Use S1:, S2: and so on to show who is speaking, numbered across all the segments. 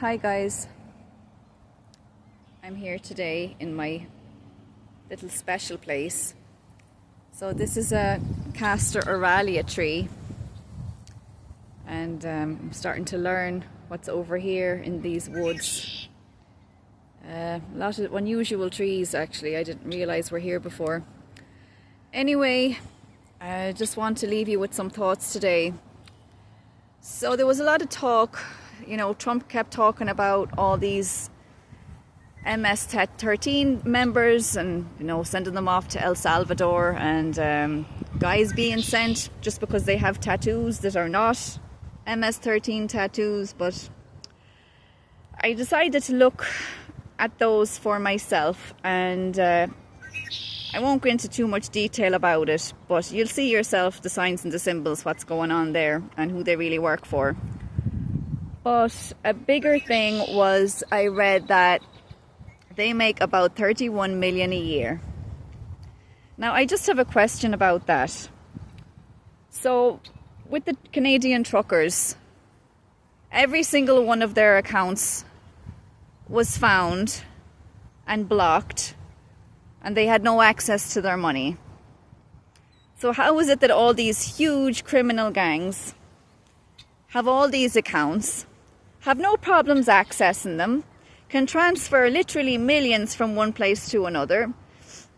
S1: Hi guys, I'm here today in my little special place. So this is a Castor Oralia tree, and I'm starting to learn what's over here in these woods. A lot of unusual trees actually, I didn't realize were here before. Anyway, I just want to leave you with some thoughts today. So there was a lot of talk, you know, Trump kept talking about all these MS-13 members and, you know, sending them off to El Salvador, and guys being sent just because they have tattoos that are not MS-13 tattoos. But I decided to look at those for myself, and I won't go into too much detail about it, but you'll see yourself the signs and the symbols, what's going on there and who they really work for. But a bigger thing was I read that they make about 31 million a year. Now I just have a question about that. So with the Canadian truckers, every single one of their accounts was found and blocked, and they had no access to their money. So how is it that all these huge criminal gangs have all these accounts, have no problems accessing them, can transfer literally millions from one place to another,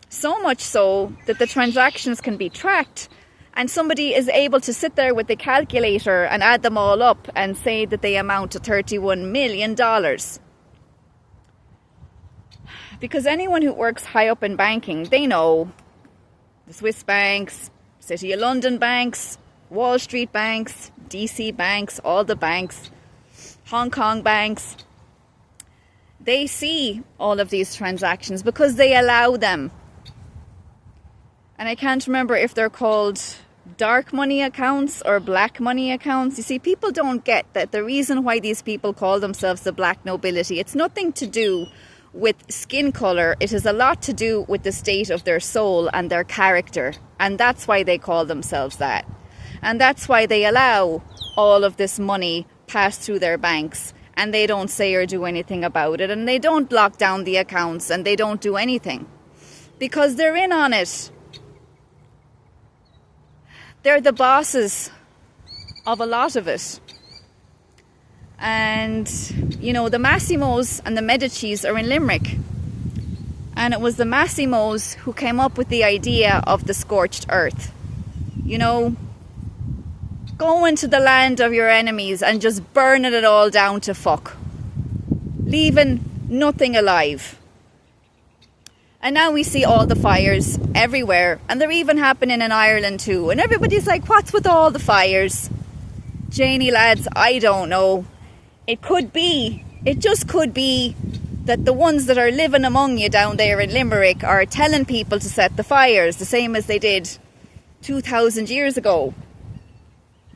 S1: so much so that the transactions can be tracked, and somebody is able to sit there with the calculator and add them all up and say that they amount to $31 million? Because anyone who works high up in banking, they know the Swiss banks, City of London banks, Wall Street banks, DC banks, all the banks, Hong Kong banks, they see all of these transactions because they allow them. And I can't remember if they're called dark money accounts or black money accounts. You see, people don't get that the reason why these people call themselves the black nobility, it's nothing to do with skin color. It has a lot to do with the state of their soul and their character, and that's why they call themselves that. And that's why they allow all of this money pass through their banks, and they don't say or do anything about it, and they don't lock down the accounts, and they don't do anything because they're in on it. They're the bosses of a lot of it. And, you know, the Massimos and the Medicis are in Limerick. And it was the Massimos who came up with the idea of the scorched earth. You know, going to the land of your enemies and just burning it all down to fuck. Leaving nothing alive. And now we see all the fires everywhere. And they're even happening in Ireland too. And everybody's like, what's with all the fires? Janie lads, I don't know. It could be, it just could be that the ones that are living among you down there in Limerick are telling people to set the fires, the same as they did 2,000 years ago.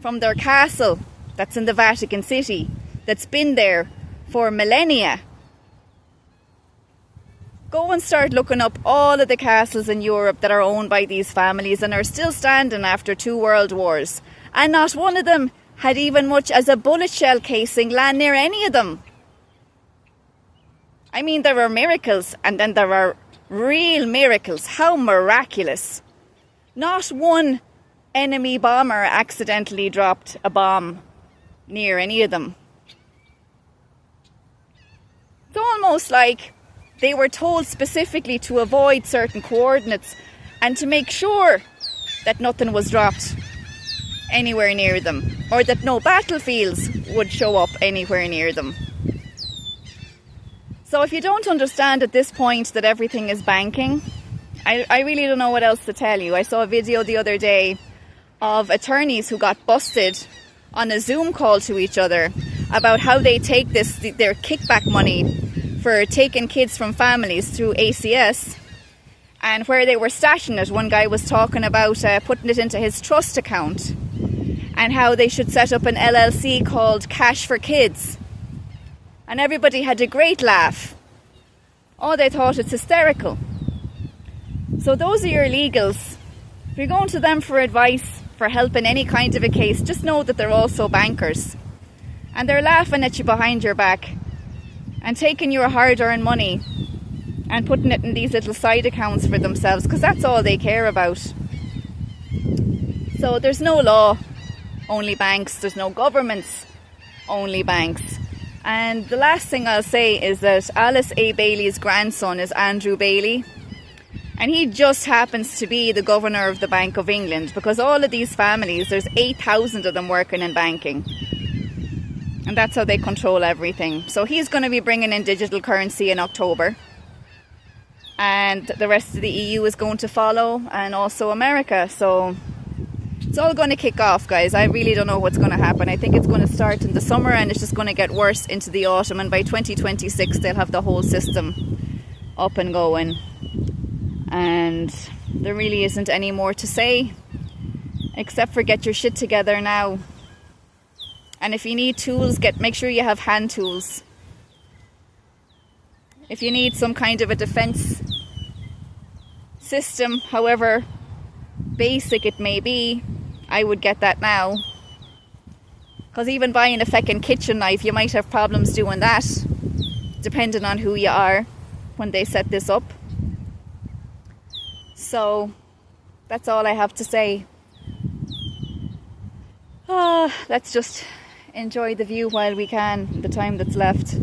S1: From their castle that's in the Vatican City, that's been there for millennia. Go and start looking up all of the castles in Europe that are owned by these families and are still standing after 2 world wars. And not one of them had even much as a bullet shell casing land near any of them. I mean, there are miracles, and then there are real miracles. How miraculous. Not one enemy bomber accidentally dropped a bomb near any of them. It's almost like they were told specifically to avoid certain coordinates and to make sure that nothing was dropped anywhere near them, or that no battlefields would show up anywhere near them. So if you don't understand at this point that everything is banking, I really don't know what else to tell you. I saw a video the other day of attorneys who got busted on a Zoom call to each other about how they take their kickback money for taking kids from families through ACS, and where they were stashing it. One guy was talking about putting it into his trust account, and how they should set up an LLC called Cash for Kids. And everybody had a great laugh. Oh, they thought it's hysterical. So those are your legals. If you're going to them for advice, for help in any kind of a case, just know that they're also bankers. And they're laughing at you behind your back and taking your hard-earned money and putting it in these little side accounts for themselves, because that's all they care about. So there's no law, only banks. There's no governments, only banks. And the last thing I'll say is that Alice A. Bailey's grandson is Andrew Bailey, and he just happens to be the governor of the Bank of England, because all of these families, there's 8,000 of them working in banking, and that's how they control everything. So he's going to be bringing in digital currency in October, and the rest of the EU is going to follow, and also America. So it's all going to kick off, guys. I really don't know what's going to happen. I think it's going to start in the summer, and it's just going to get worse into the autumn, and by 2026 they'll have the whole system up and going. And there really isn't any more to say except for get your shit together now. And if you need tools, make sure you have hand tools. If you need some kind of a defense system, however basic it may be, I would get that now. Because even buying a feckin' kitchen knife, you might have problems doing that, depending on who you are when they set this up. So that's all I have to say. Let's just enjoy the view while we can, the time that's left.